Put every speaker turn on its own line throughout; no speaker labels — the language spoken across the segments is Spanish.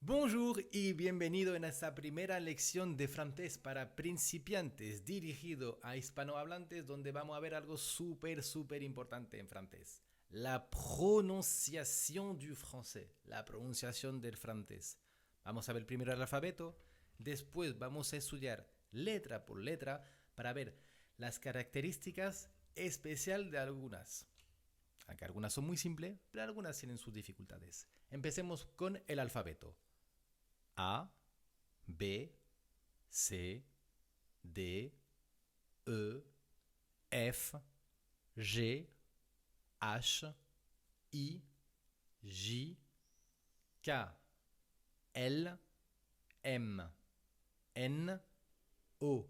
Bonjour y bienvenido en esta primera lección de francés para principiantes dirigido a hispanohablantes donde vamos a ver algo súper importante en francés. La prononciación du français, la pronunciación del francés. Vamos a ver primero el alfabeto, después vamos a estudiar letra por letra para ver las características especiales de algunas. Aunque algunas son muy simples, pero algunas tienen sus dificultades. Empecemos con el alfabeto. A, B, C, D, E, F, G, H, I, J, K, L, M, N, O,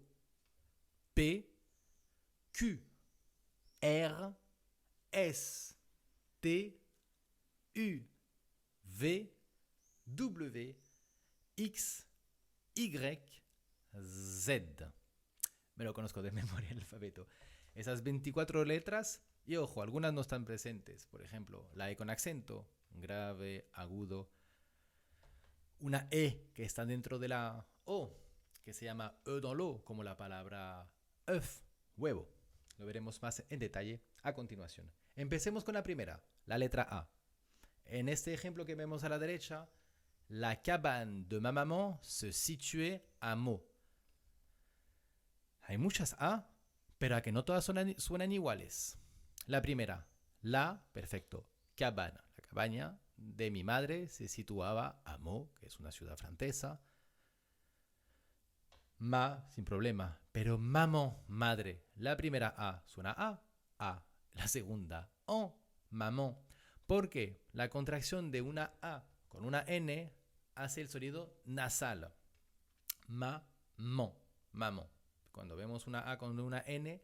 P, Q, R, S, T, U, V, W, X, Y, Z. Me lo conozco de memoria el alfabeto. Esas 24 letras, y ojo, algunas no están presentes. Por ejemplo, la E con acento, grave, agudo. Una E que está dentro de la O, que se llama E dans l'eau, como la palabra œuf, huevo. Lo veremos más en detalle a continuación. Empecemos con la primera, la letra A. En este ejemplo que vemos a la derecha, la cabane de ma maman se situait à Meaux. Hay muchas A, pero a que no todas suenan iguales. La primera, la, perfecto, cabane. La cabaña de mi madre se situaba a Meaux, que es una ciudad francesa. Ma, sin problema. Pero maman, madre. La primera A suena A. La segunda, en, maman. Porque la contracción de una A con una N hace el sonido nasal. Maman, maman. Cuando vemos una A con una N,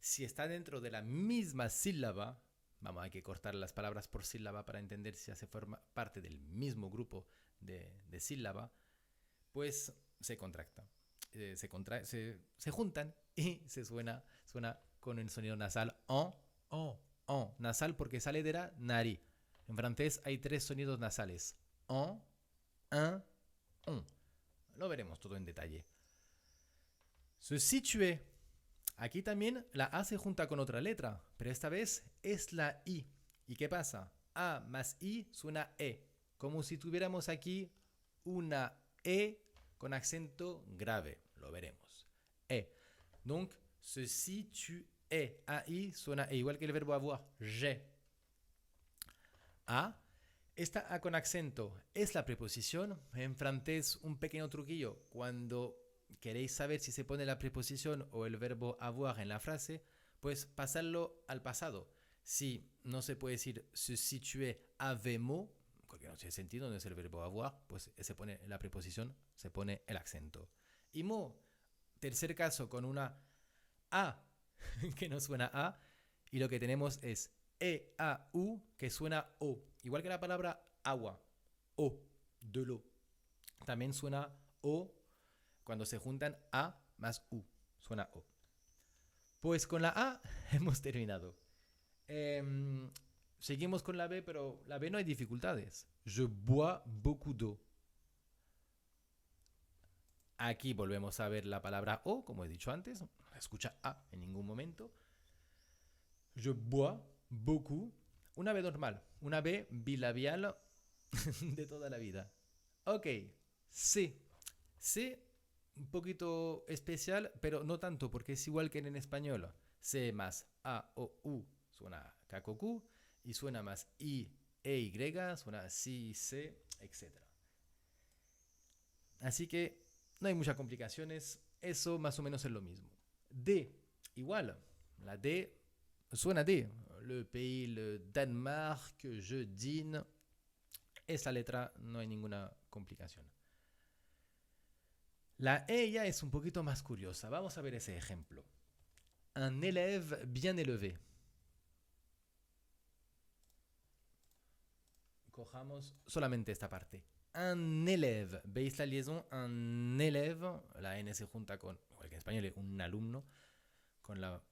si está dentro de la misma sílaba, hay que cortar las palabras por sílaba para entender si hace forma parte del mismo grupo de sílaba, pues se contracta. Se juntan y suena con el sonido nasal en. Nasal porque sale de la nariz. En francés hay 3 sonidos nasales. En. Lo veremos todo en detalle. Se situe. Aquí también la A se junta con otra letra, pero esta vez es la I. ¿Y qué pasa? A más I suena E. Como si tuviéramos aquí una E con acento grave. Lo veremos. E. Donc, se situe. AI suena E, igual que el verbo avoir. Je. A. Esta A con acento es la preposición. En francés, un pequeño truquillo. Cuando queréis saber si se pone la preposición o el verbo avoir en la frase, pues pasarlo al pasado. Si no se puede decir se situe avec Meaux, porque no tiene sentido, no es el verbo avoir, pues se pone la preposición, se pone el acento. Y Meaux, tercer caso, con una A que no suena A, y lo que tenemos es E-A-U que suena O, igual que la palabra agua, O, de l'eau. También suena O cuando se juntan A más U, suena O. Pues con la A hemos terminado. Seguimos con la B, pero la B no hay dificultades. Je bois beaucoup d'eau. Aquí volvemos a ver la palabra O, como he dicho antes. No la escucha A en ningún momento. Je bois beaucoup. Una B normal. Una B bilabial de toda la vida. Ok. C. C, un poquito especial, pero no tanto, porque es igual que en español. C más A o U suena Q y suena más I, E, Y, suena Si, C, etc. Así que no hay muchas complicaciones, eso más o menos es lo mismo. D, igual, la D suena D. Le pays, le Danemark, je dîne. Esa letra no hay ninguna complicación. La E ya es un poquito más curiosa. Vamos a ver ese ejemplo. Un élève bien élevé. Cojamos solamente esta parte. Un élève. ¿Veis la liaison? Un élève. La N se junta con, igual que en español, un alumno. Con la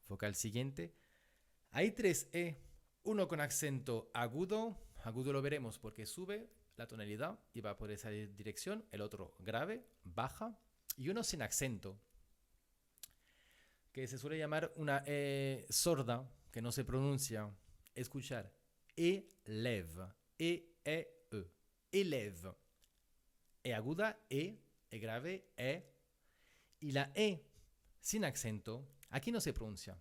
vocal siguiente. Hay 3 E. Uno con acento agudo. Agudo lo veremos porque sube. la tonalidad y va por esa dirección, el otro grave, baja, y uno sin acento, que se suele llamar una E sorda, que no se pronuncia. Escuchar. Élève. E-E-E. Élève. E aguda, E grave, E. Y la E sin acento, aquí no se pronuncia.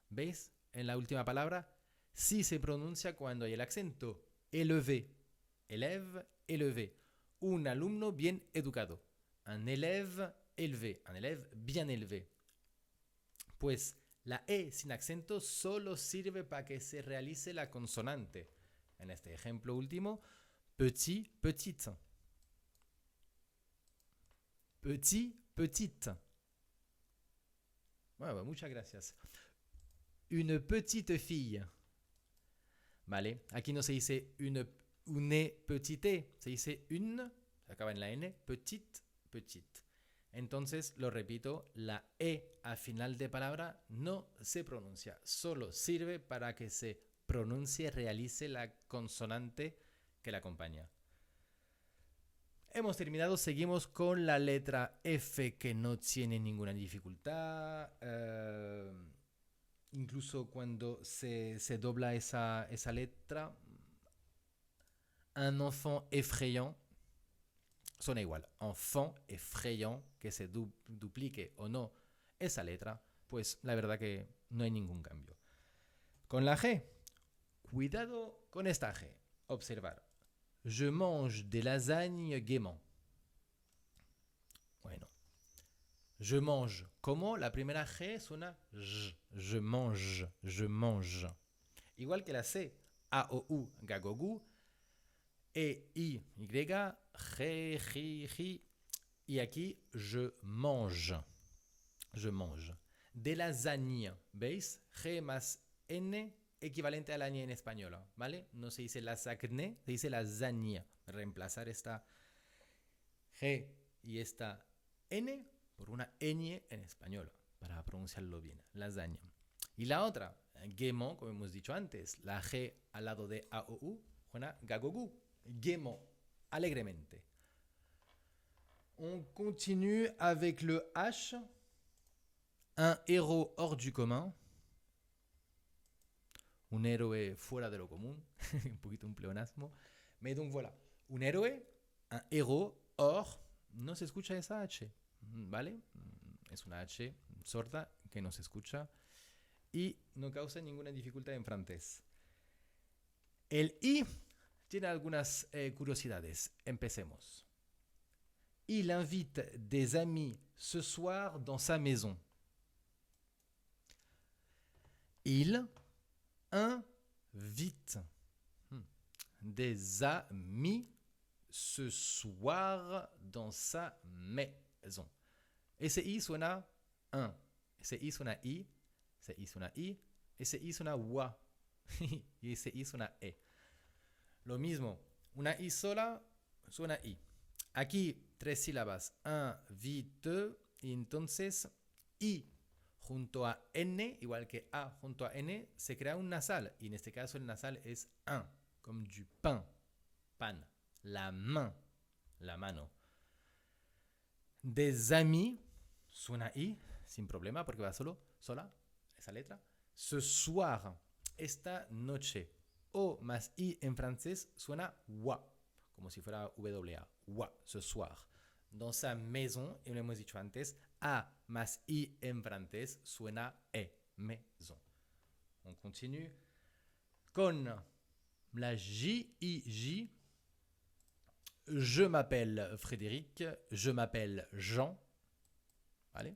¿Veis? En la última palabra, sí se pronuncia cuando hay el acento. Élevé. Élève, élevé. Un alumno bien educado. Un élève élevé. Un élève bien élevé. Pues la E sin acento solo sirve para que se realice la consonante. En este ejemplo último, petit, petite. Petit, petite. Bueno, muchas gracias. Une petite fille. ¿Vale? Aquí no se dice une petite, se dice une, se acaba en la N, petite, petite. Entonces, lo repito, la E al final de palabra no se pronuncia, solo sirve para que se pronuncie, realice la consonante que la acompaña. Hemos terminado, seguimos con la letra F que no tiene ninguna dificultad. Incluso cuando se dobla esa letra, un enfant effrayant, suena igual. Enfant effrayant, que se duplique o no esa letra, pues la verdad que no hay ningún cambio. Con la G, cuidado con esta G. Observar. Je mange des lasagnes gaiement. Bueno. Je mange. Como la primera G suena J. Je mange. Je mange. Igual que la C. A, O, U, gagogu. E, I, Y, G, J, J. Y aquí, je mange. Je mange. De lasagne. ¿Veis? G más N equivalente a la ñ en español, ¿vale? No se dice lasagne, se dice lasagne. Reemplazar esta G y esta N por una ñ en español, para pronunciarlo bien, lasagne. Y la otra, gaiement, como hemos dicho antes, la G al lado de A o U, suena gagogu, gaiement, alegremente. On continue avec le H, un héros hors du commun, un héroe fuera de lo común, un poquito un pleonasmo. Mais donc voilà, un héroe, un héros, hors, no se escucha esa H, ¿vale? Es una H sorda que no se escucha y no causa ninguna dificultad en francés. El I tiene algunas curiosidades. Empecemos. Il invite des amis ce soir dans sa maison. Il invite des amis ce soir dans sa maison. Ese I suena un. Ese I suena I. Ese I suena I. Ese I suena wa. Y ese I suena E. Lo mismo. Una I sola suena I. Aquí 3 sílabas. Invite. Y entonces I junto a N, igual que A junto a N, se crea un nasal. Y en este caso el nasal es un, como du pain, pan. La main, la mano. Des amis, suena I, sin problema, porque va sola, esa letra. Ce soir, esta noche. O más I en francés suena wa, como si fuera WA. Wa, ce soir. Dans sa maison, y lo hemos dicho antes, A más I en francés suena E, maison. On continue con la J-I-J. Je m'appelle Frédéric, je m'appelle Jean. ¿Vale?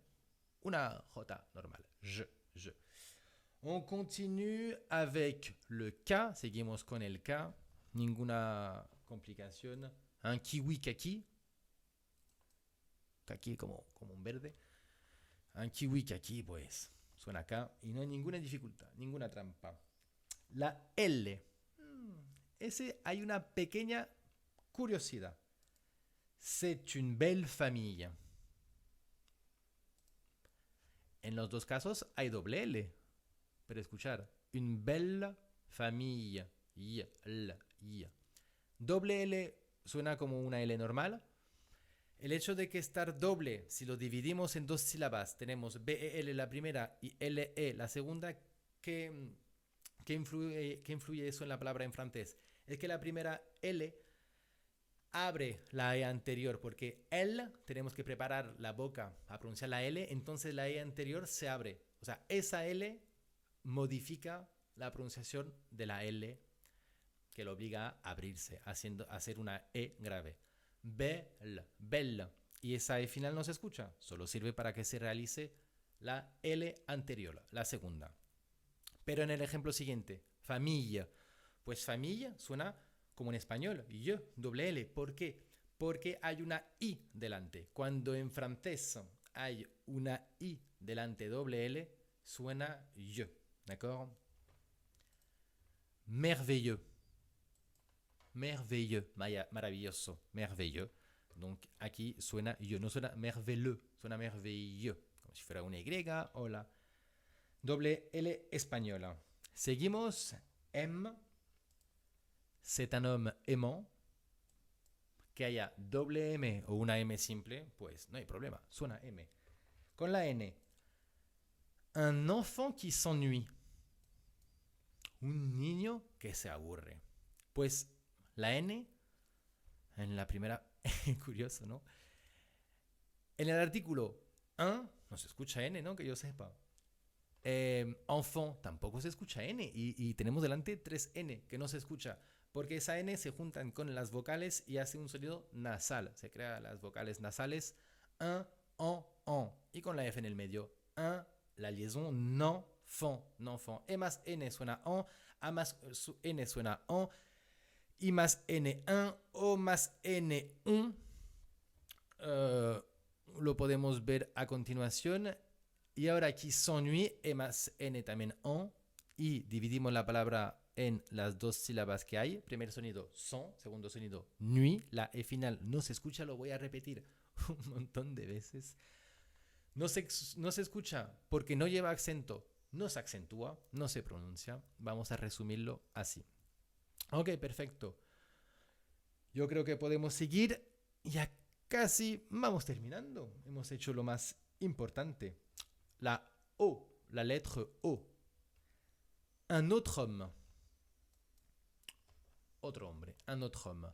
Una J normal. Je. On continue avec le K. Seguimos con el K. Ninguna complicación. Un kiwi kaki. Kaki como un verde. Un kiwi kaki, pues suena acá y no hay ninguna dificultad, ninguna trampa. La L. Ese hay una pequeña curiosidad. C'est une belle famille. En los dos casos hay doble L. Pero escuchar, une belle famille. Doble L suena como una L normal. El hecho de que estar doble, si lo dividimos en dos sílabas, tenemos BEL la primera y LE la segunda, ¿qué influye eso en la palabra en francés? Es que la primera L abre la E anterior, porque L tenemos que preparar la boca a pronunciar la L, entonces la E anterior se abre. O sea, esa L modifica la pronunciación de la L que lo obliga a abrirse, a hacer una E grave. Belle, belle. Y esa E final no se escucha, solo sirve para que se realice la L anterior, la segunda. Pero en el ejemplo siguiente, familia, pues familia suena como en español, yo, doble L. ¿Por qué? Porque hay una I delante. Cuando en francés hay una I delante doble L, suena yo. ¿D'accord? Merveilleux. Merveilleux. Maravilloso. Merveilleux. Donc aquí suena yo. No suena merveilleux. Suena merveilleux. Como si fuera una Y o la doble L española. Seguimos. M. C'est un homme aimant. Que haya doble M o una M simple, pues no hay problema. Suena M. Con la N. Un enfant qui s'ennuie. Un niño que se aburre. Pues la N, en la primera, curioso, ¿no? En el artículo 1 no se escucha N, ¿no? Que yo sepa. Enfant tampoco se escucha N y tenemos delante 3 N que no se escucha porque esa N se juntan con las vocales y hace un sonido nasal. Se crean las vocales nasales un, en, y con la F en el medio. Un, la liaison non, font, non, font. E más N suena en, A más N suena en, I más N1 o más N1. Lo podemos ver a continuación. Y ahora aquí s'ennuie, E más N también en. Y dividimos la palabra en las dos sílabas que hay. Primer sonido, son. Segundo sonido, nuit. La E final no se escucha, lo voy a repetir un montón de veces. No se escucha porque no lleva acento. No se acentúa, no se pronuncia. Vamos a resumirlo así. Ok, perfecto. Yo creo que podemos seguir. Ya casi vamos terminando. Hemos hecho lo más importante. La O, la lettre O. Un autre homme. Otro hombre, un autre homme.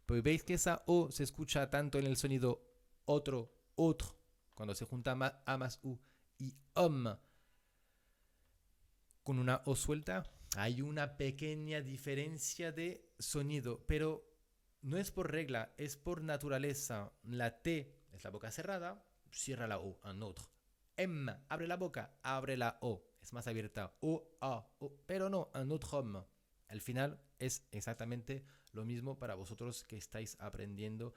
Pues veis que esa O se escucha tanto en el sonido otro, otro, cuando se junta A más U y homme con una O suelta. Hay una pequeña diferencia de sonido, pero no es por regla, es por naturaleza. La T es la boca cerrada, cierra la O, un autre. M, abre la boca, abre la O, es más abierta. O, A, O, pero no, un autre homme. Al final es exactamente lo mismo para vosotros que estáis aprendiendo.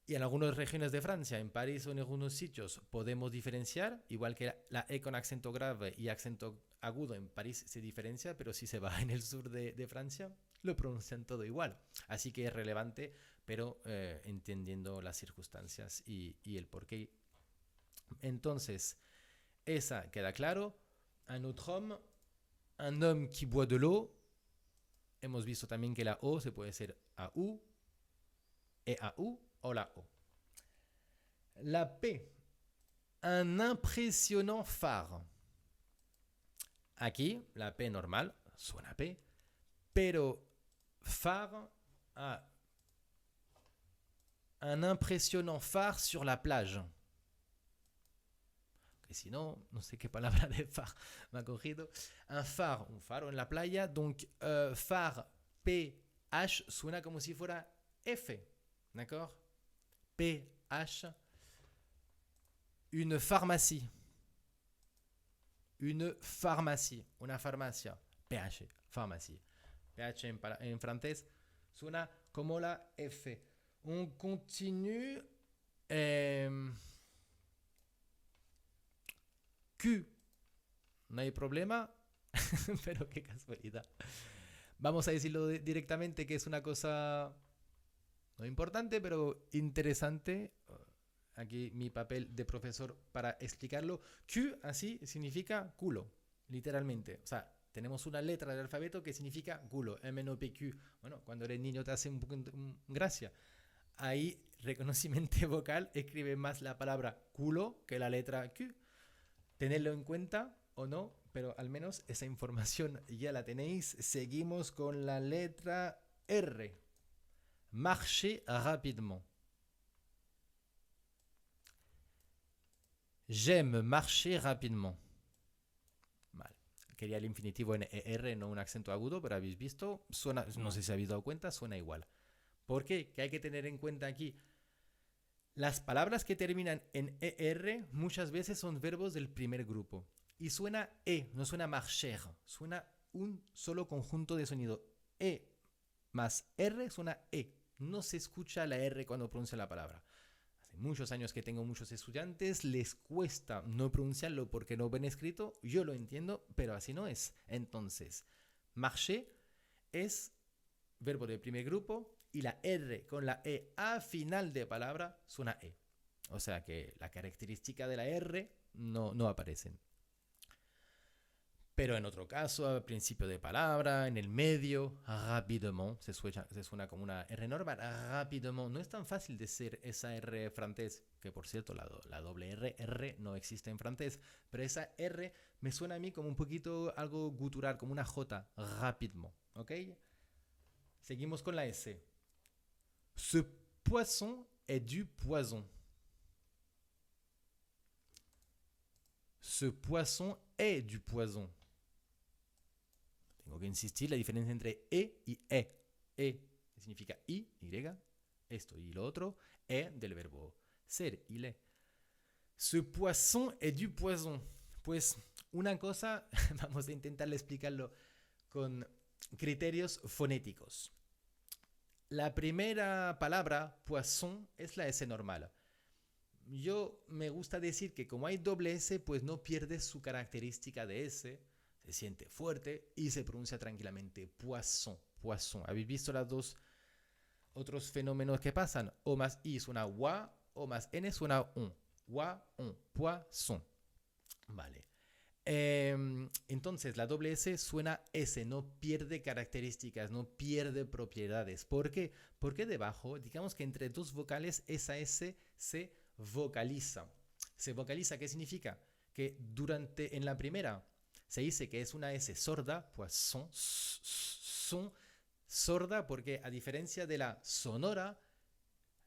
Y en algunas regiones de Francia, en París o en algunos sitios, podemos diferenciar, igual que la E con acento grave y acento agudo en París se diferencia, pero si se va en el sur de Francia, lo pronuncian todo igual. Así que es relevante, pero entendiendo las circunstancias y el porqué. Entonces, esa queda claro. Un autre homme, un homme qui boit de l'eau. Hemos visto también que la O se puede ser AU, EAU o la O. La P, un impressionnant phare. Aquí la P normal suena P, pero phare a un impressionnant phare sur la plage. Que si no, no sé qué palabra de phare me ha cogido. Un faro en la playa. Donc, phare, P-H, suena como si fuera F. D'accord? P-H. Une pharmacie. Une pharmacie. Una farmacia. P-H, pharmacie. P-H en francés suena como la F. On continue. Q. No hay problema, pero qué casualidad. Vamos a decirlo directamente que es una cosa no importante, pero interesante. Aquí mi papel de profesor para explicarlo. Q así significa culo, literalmente. O sea, tenemos una letra del alfabeto que significa culo, MNOPQ. Bueno, cuando eres niño te hace un poco gracia. Ahí, reconocimiento vocal, escribe más la palabra culo que la letra Q. Tenedlo en cuenta o no, pero al menos esa información ya la tenéis. Seguimos con la letra R. Marcher rapidement. J'aime marcher rapidement. Vale. Quería el infinitivo en ER, no un acento agudo, pero habéis visto, suena, no sé si habéis dado cuenta, suena igual. ¿Por qué? Que hay que tener en cuenta aquí. Las palabras que terminan en ER muchas veces son verbos del primer grupo. Y suena E, no suena marcher, suena un solo conjunto de sonido. E más R suena E. No se escucha la R cuando pronuncia la palabra. Hace muchos años que tengo muchos estudiantes, les cuesta no pronunciarlo porque no ven escrito. Yo lo entiendo, pero así no es. Entonces, marcher es verbo del primer grupo y la R con la E a final de palabra suena E. O sea que la característica de la R no aparecen. Pero en otro caso, al principio de palabra, en el medio, rapidement, se suena como una R normal. Rapidement. No es tan fácil decir esa R francés, que por cierto, la doble R no existe en francés, pero esa R me suena a mí como un poquito algo gutural, como una J, rapidement. ¿Ok? Seguimos con la S. Ce poisson est du poison. Ce poisson est du poison. Tengo que insistir la diferencia entre E y E. E significa Y, esto y lo otro. E del verbo ser, il est. Ce poisson est du poison. Pues una cosa, vamos a intentar explicarlo con criterios fonéticos. La primera palabra, poisson, es la S normal. Yo me gusta decir que como hay doble S, pues no pierde su característica de S, se siente fuerte y se pronuncia tranquilamente. Poisson, poisson. ¿Habéis visto los dos otros fenómenos que pasan? O más I suena wa, o más N suena un. Wa, un, poisson. Vale. Entonces la doble S suena S, no pierde características, no pierde propiedades. ¿Por qué? Porque debajo, digamos que entre dos vocales, esa S se vocaliza. ¿Se vocaliza qué significa? Que en la primera se dice que es una S sorda, pues son sorda porque a diferencia de la sonora,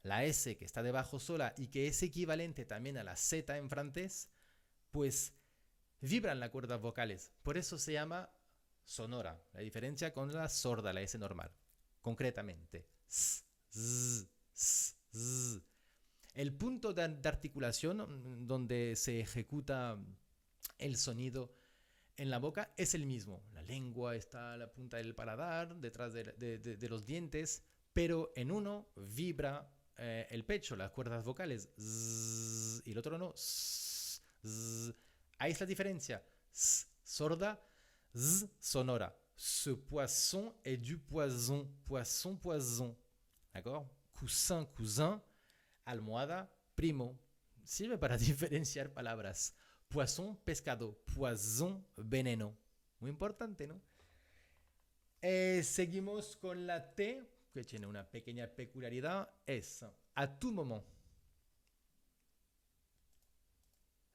la S que está debajo sola y que es equivalente también a la Z en francés, pues vibran las cuerdas vocales. Por eso se llama sonora. La diferencia con la sorda, la S normal. Concretamente. S, z, s, z. El punto de articulación donde se ejecuta el sonido en la boca es el mismo. La lengua está a la punta del paladar, detrás de los dientes, pero en uno vibra el pecho, las cuerdas vocales, zzz, y el otro no. Zzz, zzz. Ahí es la diferencia. S, sorda, z, sonora. Ce poisson est du poison. Poisson, poison. D'accord? Coussin, cousin. Almohada, primo. Sirve para diferenciar palabras. Poisson, pescado. Poison, veneno. Muy importante, ¿no? Seguimos con la T, que tiene una pequeña peculiaridad. Es à tout moment.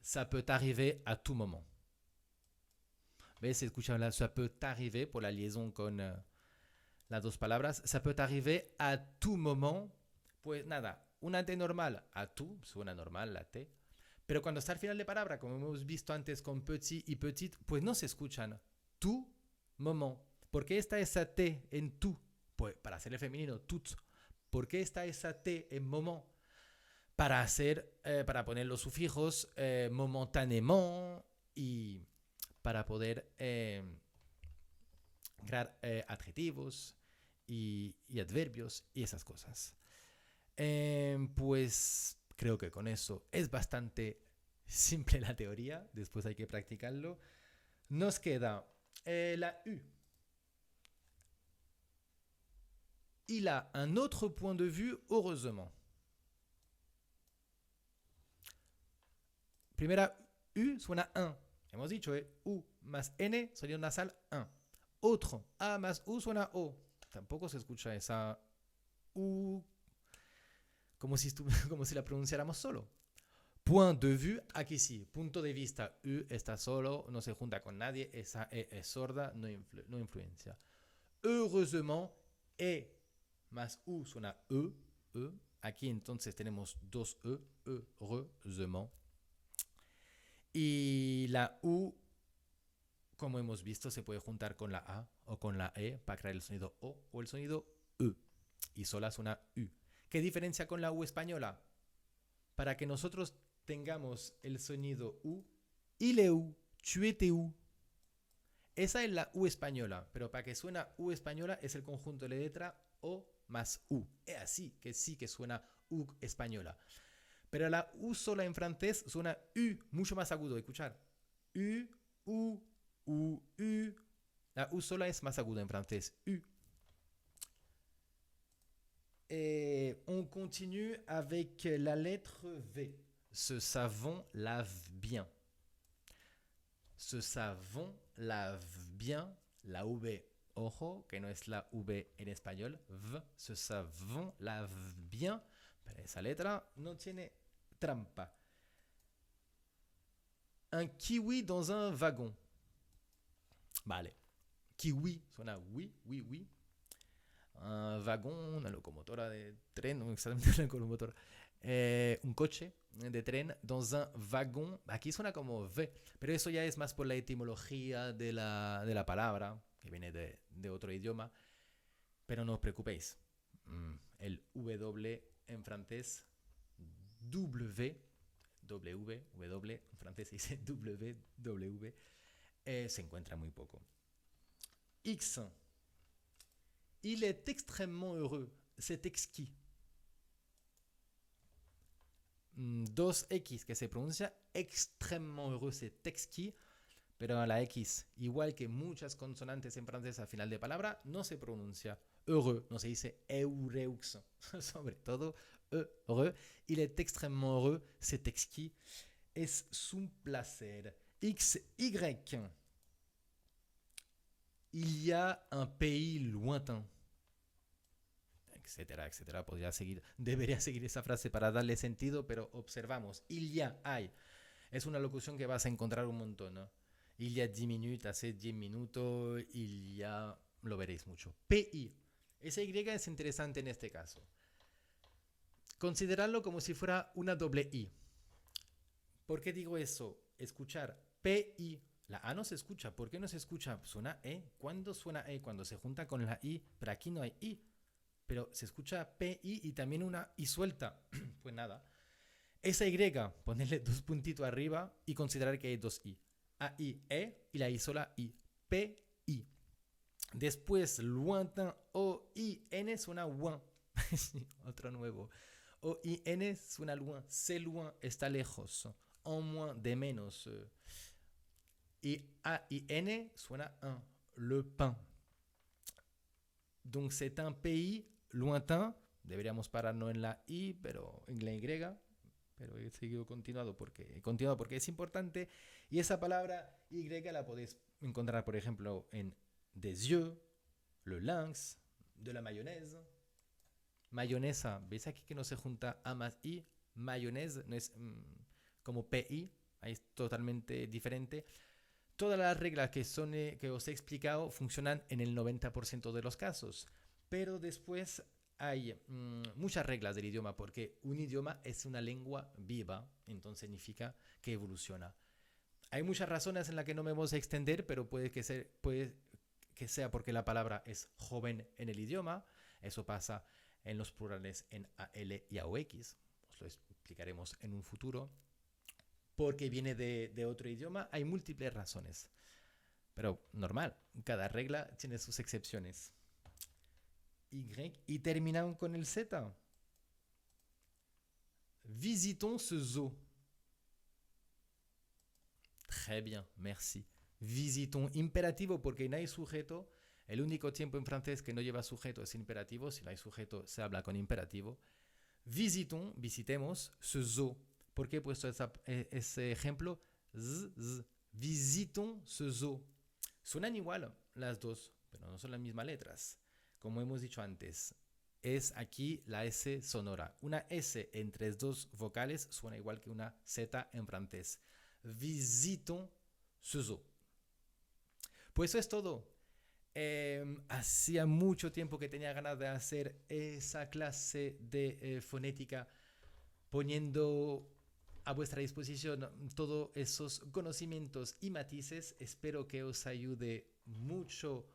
Ça peut arriver à tout moment. ¿Ves? Se escucha la ça peut arriver por la liaison con las dos palabras. Ça peut arriver à tout moment. Pues nada, una T normal, à tout, suena normal la T. Pero cuando está al final de palabra, como hemos visto antes con petit y petite, pues no se escuchan. Tout moment. ¿Por qué está esa T en tout? Pues para hacerle femenino, tout. ¿Por qué está esa T en moment? Para poner los sufijos momentánément y para poder crear adjetivos y adverbios y esas cosas. Pues creo que con eso es bastante simple la teoría. Después hay que practicarlo. Nos queda la U. Il a un autre point de vue, heureusement. Primera U suena un. Hemos dicho, U. más N, sonido nasal, un. Otro, A más U suena O. Tampoco se escucha esa U como si, como si la pronunciáramos solo. Point de vue, aquí sí. Punto de vista, U está solo, no se junta con nadie, esa E es sorda, no influencia. Heureusement, E más U suena E. Aquí entonces tenemos dos heureusement. Y la U, como hemos visto, se puede juntar con la A o con la E para crear el sonido O el sonido E. Y sola suena U. ¿Qué diferencia con la U española? Para que nosotros tengamos el sonido U, il est où, tu étais où. Esa es la U española, pero para que suena U española es el conjunto de la letra O más U. Es así que sí que suena U española. Pero la U sola en francés suena U, mucho más agudo. Escuchar. U, U, U, U. La U sola es más aguda en francés. U. Et on continue avec la lettre V. Ce savon lave bien. Ce savon lave bien. La V, ojo, que no es la V en español. V. Ce savon lave bien. Pero esa letra no tiene trampa. Un kiwi dans un wagon. Vale. Kiwi suena oui, oui, oui. Un vagón, una locomotora de tren, no exactamente una locomotora, un coche de tren dans un wagon. Aquí suena como V, pero eso ya es más por la etimología de la palabra, que viene de otro idioma. Pero no os preocupéis, el W en francés, W, en francés se dice W, se encuentra muy poco. X. Il est extrêmement heureux. C'est exquis. 2X que se pronuncia extrêmement heureux, c'est exquis. Pero la X, igual que muchas consonantes en francés al final de palabra, no se pronuncia heureux, no se dice eureux. Sobre todo heureux. Il est extrêmement heureux, c'est exquis. Es un placer. XY. Il y a un pays lointain. Etcétera, etcétera. Debería seguir esa frase para darle sentido, pero observamos. Il y a, hay. Es una locución que vas a encontrar un montón, ¿no? Il y a 10 minutes, hace 10 minutos, il y a... Lo veréis mucho. PI. Esa Y es interesante en este caso. Considerarlo como si fuera una doble I. ¿Por qué digo eso? Escuchar PI. La A no se escucha. ¿Por qué no se escucha? Suena E. ¿Cuándo suena E? Cuando se junta con la I. Pero aquí no hay I. Pero se escucha PI y también una I suelta. Pues nada. Esa Y, ponerle dos puntitos arriba y considerar que hay dos I. A-I, E y la I sola I. P-I. Después, lointain, O-I-N suena loin. Otro nuevo. O-I-N suena loin. C'est loin, está lejos. En moins, de menos. Y A-I-N suena un. Le pain. Donc c'est un pays lointain. Deberíamos pararnos en la I, pero en la Y. Pero he seguido continuado porque es importante. Y esa palabra Y la podéis encontrar, por ejemplo, en des yeux, le lynx, de la mayonnaise. Mayonesa, ¿veis aquí que no se junta A más I? Mayonnaise no es como PI, ahí es totalmente diferente. Todas las reglas que os he explicado funcionan en el 90% de los casos, pero después hay muchas reglas del idioma porque un idioma es una lengua viva, entonces significa que evoluciona. Hay muchas razones en las que no me vamos a extender, pero puede que sea porque la palabra es joven en el idioma. Eso pasa en los plurales en AL y AOX. Os lo explicaremos en un futuro. Porque viene de otro idioma, hay múltiples razones. Pero normal, cada regla tiene sus excepciones. Y terminamos con el Z. Visitons ce zoo. Très bien, merci. Visitons, imperativo porque no hay sujeto. El único tiempo en francés que no lleva sujeto es imperativo. Si no hay sujeto, se habla con imperativo. Visitemos ce zoo. ¿Por qué he puesto ese ejemplo? Visitons ce zoo. Suenan igual las dos, pero no son las mismas letras. Como hemos dicho antes, es aquí la S sonora. Una S entre dos vocales suena igual que una Z en francés. Visitons ce zoo. Pues eso es todo. Hacía mucho tiempo que tenía ganas de hacer esa clase de fonética poniendo a vuestra disposición todos esos conocimientos y matices. Espero que os ayude mucho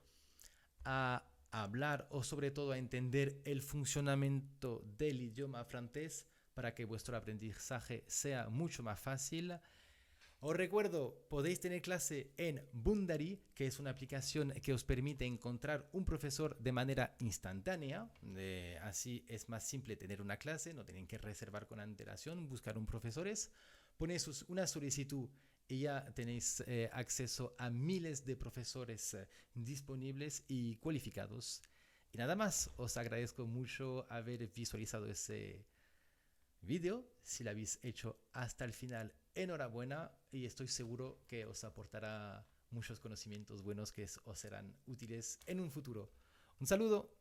a hablar o sobre todo a entender el funcionamiento del idioma francés para que vuestro aprendizaje sea mucho más fácil. Os recuerdo, podéis tener clase en Boondary, que es una aplicación que os permite encontrar un profesor de manera instantánea. Así es más simple tener una clase, no tienen que reservar con antelación, buscar un profesor. Ponéis una solicitud y ya tenéis acceso a miles de profesores disponibles y cualificados. Y nada más, os agradezco mucho haber visualizado ese vídeo. Si lo habéis hecho hasta el final, enhorabuena, y estoy seguro que os aportará muchos conocimientos buenos que os serán útiles en un futuro. Un saludo.